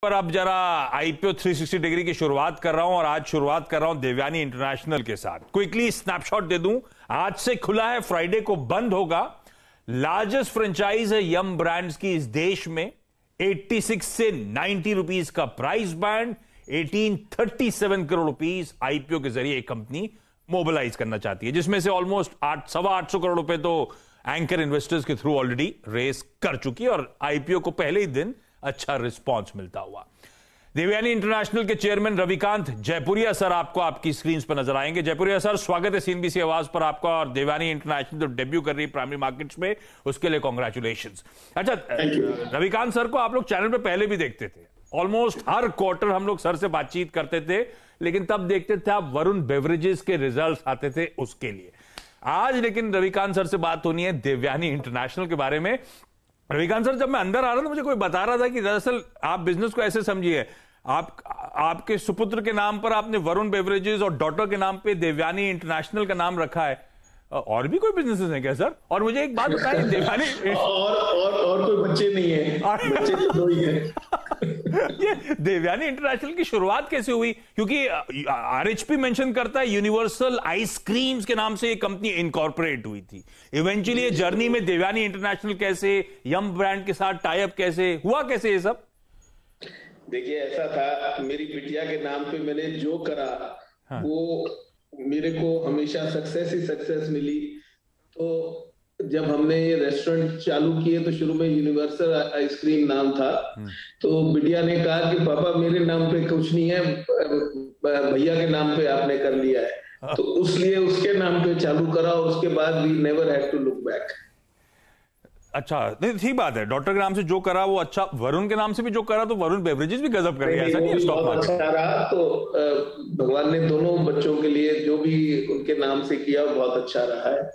पर अब जरा आईपीओ 360 डिग्री की शुरुआत कर रहा हूं और आज शुरुआत कर रहा हूं देवयानी इंटरनेशनल के साथ। क्विकली स्नैपशॉट दे दूं, आज से खुला है, फ्राइडे को बंद होगा। लार्जेस्ट फ्रेंचाइज है यम ब्रांड्स की इस देश में। 86 से 90 रुपीज का price band, 1837 crore rupees IPO के जरिए एक कंपनी मोबिलाइज करना चाहती है, जिसमें से ऑलमोस्ट 800 करोड़ रुपए तो एंकर इन्वेस्टर्स के थ्रू ऑलरेडी रेस कर चुकी है और आईपीओ को पहले ही दिन अच्छा रिस्पांस मिलता हुआ। देवयानी इंटरनेशनल के चेयरमैन रविकांत जयपुरिया सर आपको आपकी स्क्रीन पर नजर आएंगे। जयपुरिया सर, स्वागत है सीएनबीसी आवाज पर आपका। और देवयानी इंटरनेशनल जो डेब्यू कर रही है प्राइमरी मार्केट्स में, उसके लिए कॉन्ग्रेचुलेशंस। अच्छा, रविकांत सर को आप लोग चैनल पे पहले भी देखते थे, ऑलमोस्ट हर क्वार्टर हम लोग सर से बातचीत करते थे, लेकिन तब देखते थे आप वरुण बेवरेजेस के रिजल्ट आते थे उसके लिए। आज लेकिन रविकांत सर से बात होनी है देवयानी इंटरनेशनल के बारे में। रविकांत सर, जब मैं अंदर आ रहा था मुझे कोई बता रहा था कि दरअसल आप बिजनेस को ऐसे समझिए, आपके सुपुत्र के नाम पर आपने वरुण बेवरेजेस और डॉटर के नाम पे देवयानी इंटरनेशनल का नाम रखा है। और भी कोई बिजनेसेस हैं क्या सर? और मुझे एक बात बताइए, देवयानी और कोई बच्चे नहीं है, बच्चे तो दो ही हैं। ये देवयानी इंटरनेशनल की शुरुआत कैसे हुई? क्योंकि आरएचपी मेंशन करता है यूनिवर्सल आइसक्रीम्स के नाम से ये कंपनी इनकॉर्पोरेट हुई थी। इवेंचुअली ये जर्नी में देवयानी इंटरनेशनल कैसे, यम ब्रांड के साथ टाई अप कैसे हुआ, कैसे ये सब? देखिए, ऐसा था, मेरी बिटिया के नाम पे मैंने जो करा, हाँ, वो मेरे को हमेशा सक्सेस ही सक्सेस मिली। तो जब हमने ये रेस्टोरेंट चालू किए तो शुरू में यूनिवर्सल आइसक्रीम नाम था। तो बिटिया ने कहा कि पापा मेरे नाम पे कुछ नहीं है, भैया के नाम पे आपने कर लिया है। तो उसलिए उसके नाम पे चालू करा और उसके बाद we never had to look back. अच्छा, नहीं ठीक बात है, डॉक्टर के नाम से जो करा वो अच्छा, वरुण के नाम से भी जो करा तो वरुण बेवरेजेस भी गजब कर गया, ऐसा नहीं स्टॉक मार्केट अच्छा रहा। तो भगवान ने दोनों बच्चों के लिए जो भी उनके नाम से किया वो बहुत अच्छा रहा है।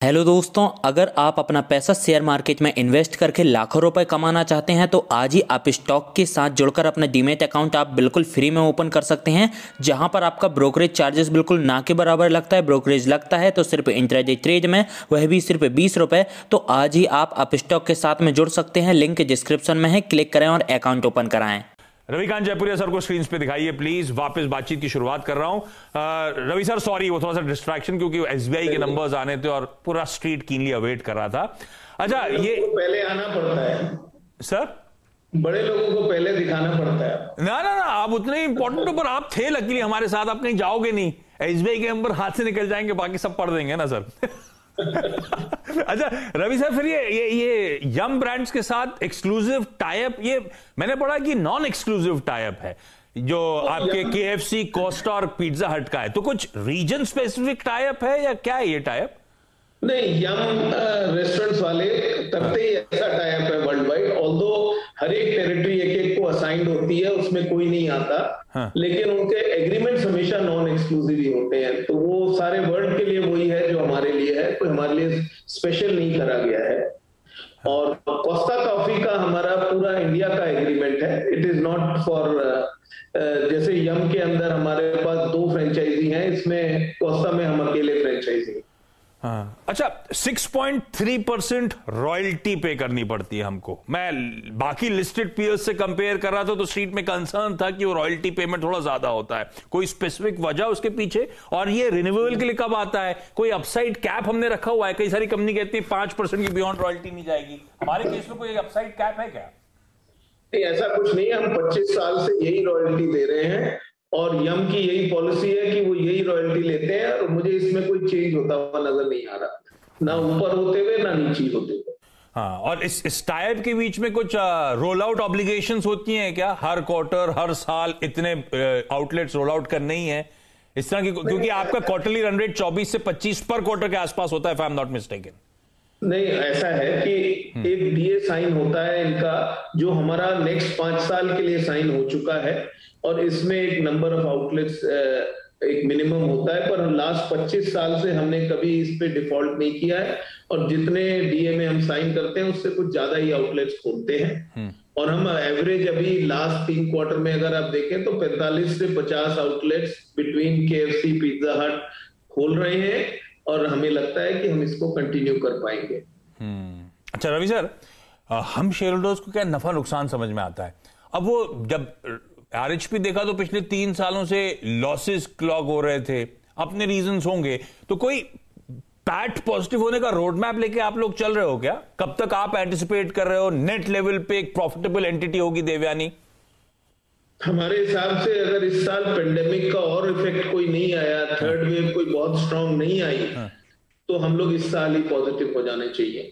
हेलो दोस्तों, अगर आप अपना पैसा शेयर मार्केट में इन्वेस्ट करके लाखों रुपए कमाना चाहते हैं तो आज ही आप स्टॉक के साथ जुड़कर अपना डीमैट अकाउंट आप बिल्कुल फ्री में ओपन कर सकते हैं, जहां पर आपका ब्रोकरेज चार्जेस बिल्कुल ना के बराबर लगता है। ब्रोकरेज लगता है तो सिर्फ इंट्राडे ट्रेड में, वह भी सिर्फ 20 रुपए। तो आज ही आप स्टॉक के साथ में जुड़ सकते हैं, लिंक डिस्क्रिप्शन में है, क्लिक करें और अकाउंट ओपन कराएं। रविकांत जयपुरिया सर को स्क्रीन पे दिखाइए प्लीज। वापस बातचीत की शुरुआत कर रहा हूं। रवि सर सॉरी, वो थोड़ा सा डिस्ट्रैक्शन, क्योंकि एसबीआई के नंबर्स आने थे और पूरा स्ट्रीट कीनली अवेट कर रहा था। अच्छा, ये पहले आना पड़ता है सर, बड़े लोगों को पहले दिखाना पड़ता है। ना ना ना, आप उतने इंपॉर्टेंट हो, पर आप थे लकीली हमारे साथ, आप कहीं जाओगे नहीं, एसबीआई के नंबर हाथ से निकल जाएंगे, बाकी सब पढ़ देंगे ना सर। अच्छा रवि सर, फिर ये यम ब्रांड्स के साथ एक्सक्लूसिव टाई अप, ये मैंने पढ़ा कि नॉन एक्सक्लूसिव टाई अप है जो आपके केएफसी, कोस्टा और पिज्जा हट का है, तो कुछ रीजन स्पेसिफिक टाई अप है या क्या है ये टाई अप? नहीं, यम रेस्टोरेंट्स वाले करते ही ऐसा टाई अप है वर्ल्ड वाइड। ऑल्दो हर एक टेरिटरी एक एक को असाइंड होती है, उसमें कोई नहीं आता, हाँ, लेकिन उनके एग्रीमेंट्स हमेशा नॉन एक्सक्लूसिव ही होते हैं। तो वो सारे वर्ल्ड के लिए वही है जो हमारे लिए है, कोई हमारे लिए स्पेशल नहीं करा गया है। और कोस्टा कॉफी का हमारा पूरा इंडिया का एग्रीमेंट है, इट इज नॉट फॉर, जैसे यम के अंदर हमारे पास 2 फ्रेंचाइजी हैं, इसमें कोस्टा में हम अकेले फ्रेंचाइजी। हाँ। अच्छा, 6.3% रॉयल्टी पे करनी पड़ती है हमको। मैं बाकी लिस्टेड पीयर्स से कंपेयर कर रहा था तो स्ट्रीट में कंसर्न था कि वो रॉयल्टी पेमेंट थोड़ा ज्यादा होता है, कोई स्पेसिफिक वजह उसके पीछे? और ये रिन्यूएबल के लिए कब आता है? कोई अपसाइड कैप हमने रखा हुआ है? कई सारी कंपनी कहती है 5% की बियॉन्ड रॉयल्टी नहीं जाएगी, हमारे केस में कोई अपसाइड कैप है क्या? नहीं, ऐसा कुछ नहीं है, हम 25 साल से यही रॉयल्टी दे रहे हैं और यम की यही पॉलिसी है कि वो यही रॉयल्टी लेते हैं और मुझे इसमें कोई चेंज होता हुआ नजर नहीं आ रहा, ना ऊपर होते हुए ना नीचे होते हुए। हाँ, और इस टाइप के बीच में कुछ रोल आउट ऑब्लिगेशंस होती हैं क्या? हर क्वार्टर, हर साल इतने आउटलेट्स रोल आउट करने ही है इस तरह की? क्योंकि आपका क्वार्टरली रन रेट 24 से 25 पर क्वार्टर के आसपास होता है, if I am not mistaken. नहीं, ऐसा है कि एक डीए साइन होता है इनका, जो हमारा नेक्स्ट 5 साल के लिए साइन हो चुका है, और इसमें एक नंबर ऑफ आउटलेट्स एक मिनिमम होता है, पर लास्ट 25 साल से हमने कभी इस पे डिफॉल्ट नहीं किया है और जितने डीए में हम साइन करते हैं उससे कुछ ज्यादा ही आउटलेट्स खोलते हैं। और हम एवरेज अभी लास्ट 3 क्वार्टर में अगर आप देखें तो 45 से 50 आउटलेट्स बिटवीन केएफसी, पिज्जा हट खोल रहे हैं और हमें लगता है कि हम इसको कंटिन्यू कर पाएंगे। अच्छा रवि सर, हम शेयर होल्डर्स को क्या नफा नुकसान समझ में आता है? अब वो जब आरएचपी देखा तो पिछले 3 सालों से लॉसेस क्लॉग हो रहे थे, अपने रीजंस होंगे, तो कोई पैट पॉजिटिव होने का रोड मैप लेके आप लोग चल रहे हो क्या? कब तक आप एंटिसिपेट कर रहे हो नेट लेवल पे एक प्रॉफिटेबल एंटिटी होगी देवयानी? हमारे हिसाब से अगर इस साल पेंडेमिक का और इफेक्ट कोई नहीं आया, थर्ड वेव कोई बहुत स्ट्रांग नहीं आई, तो हम लोग इस साल ही पॉजिटिव हो जाने चाहिए।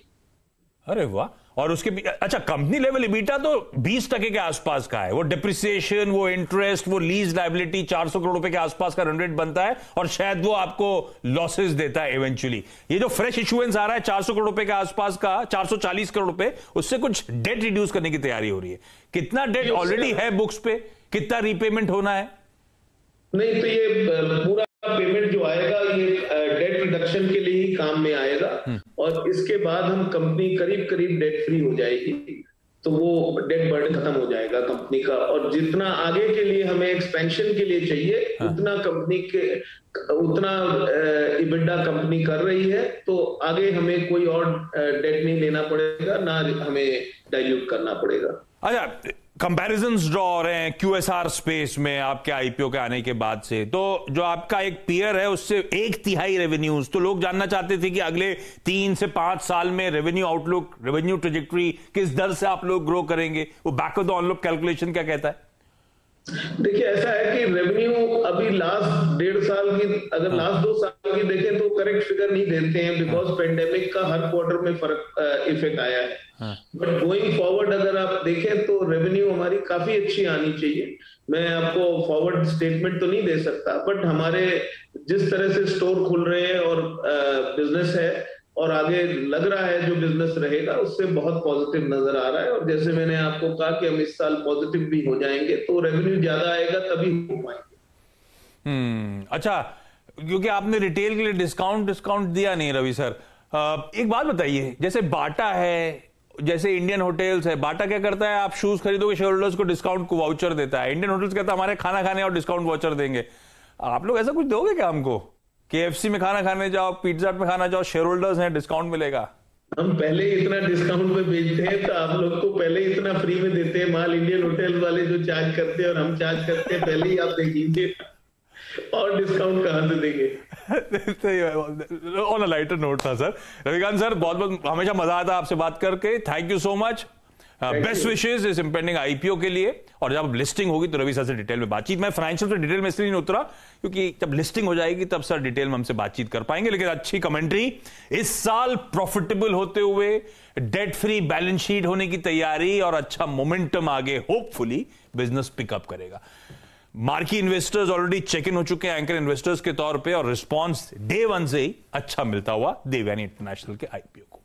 अरे वाह। और उसके अच्छा, कंपनी लेवल इबिटा तो 20% के आसपास का है। वो डिप्रिसिएशन, वो इंटरेस्ट, वो लीज लायबिलिटी 400 करोड़ रुपए के आसपास का रन रेट बनता है, और शायद वो आपको लॉसेस देता है इवेंचुअली। ये जो फ्रेश इशुएंस आ रहा है 400 करोड़ रुपए के आसपास का, 440 करोड़ रुपए, उससे कुछ डेट रिड्यूस करने की तैयारी हो रही है। कितना डेट ऑलरेडी है बुक्स पे, कितना रीपेमेंट होना है? नहीं, तो ये पूरा पेमेंट जो आएगा ये डेट रिडक्शन के लिए ही काम में आएगा, और इसके बाद हम कंपनी करीब करीब डेट फ्री हो जाएगी, तो वो डेट बर्डन खत्म हो जाएगा कंपनी का। और जितना आगे के लिए हमें एक्सपेंशन के लिए चाहिए, उतना कंपनी के उतना इबिटा कंपनी कर रही है, तो आगे हमें कोई और डेट नहीं लेना पड़ेगा, ना हमें डाइल्यूट करना पड़ेगा। अच्छा, कंपैरिजंस ड्रॉ हो रहे हैं क्यूएसआर स्पेस में आपके आईपीओ के आने के बाद से, तो जो आपका एक पीयर है उससे 1/3 रेवेन्यूज, तो लोग जानना चाहते थे कि अगले 3 से 5 साल में रेवेन्यू आउटलुक, रेवेन्यू ट्रेजेक्टरी किस दर से आप लोग ग्रो करेंगे? वो back of the envelope calculation क्या कहता है? देखिए, ऐसा है कि रेवेन्यू अभी लास्ट 1.5 साल की, अगर लास्ट 2 साल की देखें तो करेक्ट फिगर नहीं देते हैं, बिकॉज पेंडेमिक का हर क्वार्टर में फर्क इफेक्ट आया है। बट गोइंग फॉरवर्ड अगर आप देखें तो रेवेन्यू हमारी काफी अच्छी आनी चाहिए। मैं आपको फॉरवर्ड स्टेटमेंट तो नहीं दे सकता, बट हमारे जिस तरह से स्टोर खुल रहे हैं और बिजनेस है, और आगे लग रहा है जो बिजनेस रहेगा, उससे बहुत पॉजिटिव नजर आ रहा है। और जैसे मैंने आपको कहा कि हम इस साल पॉजिटिव भी हो जाएंगे, तो रेवेन्यू ज्यादा आएगा तभी हो पाएंगे। अच्छा, क्योंकि आपने रिटेल के लिए डिस्काउंट दिया नहीं रवि सर। एक बात बताइए, जैसे बाटा है, जैसे इंडियन होटल्स है, बाटा क्या करता है, आप शूज खरीदोगे शेयर होल्डर्स को डिस्काउंट को वाउचर देता है। इंडियन होटल्स कहता है हमारे खाना खाने और डिस्काउंट वाउचर देंगे। आप लोग ऐसा कुछ दोगे क्या हमको? KFC में खाना खाने जाओ, पिज्जा में खाना जाओ, शेयर होल्डर्स हैं, डिस्काउंट मिलेगा। हम पहले ही इतना डिस्काउंट में बेचते हैं, तो आप लोग को पहले ही इतना फ्री में देते हैं माल। इंडियन होटल वाले जो चार्ज करते हैं और हम चार्ज करते हैं, पहले ही आप देखिए, और डिस्काउंट कहां से देंगे? ऑन अ लाइटर नोट था सर। रविकांत सर, बहुत बहुत हमेशा मजा आता है आपसे बात करके। Thank you so much. Best विशेष इस इंपेंडिंग आईपीओ के लिए, और जब लिस्टिंग होगी तो रवि सर से डिटेल में बातचीत। मैं फाइनेंशियल से डिटेल में इसलिए नहीं उतरा क्योंकि जब लिस्टिंग हो जाएगी तब सर डिटेल में हमसे बातचीत कर पाएंगे। लेकिन अच्छी कमेंट्री, इस साल प्रॉफिटेबल होते हुए डेट फ्री बैलेंस शीट होने की तैयारी और अच्छा मोमेंटम आगे होपफुली बिजनेस पिकअप करेगा। Marquee investors already check in हो चुके हैं एंकर इन्वेस्टर्स के तौर पे, और रिस्पॉन्स डे 1 से ही अच्छा मिलता हुआ देवयानी इंटरनेशनल के आईपीओ को।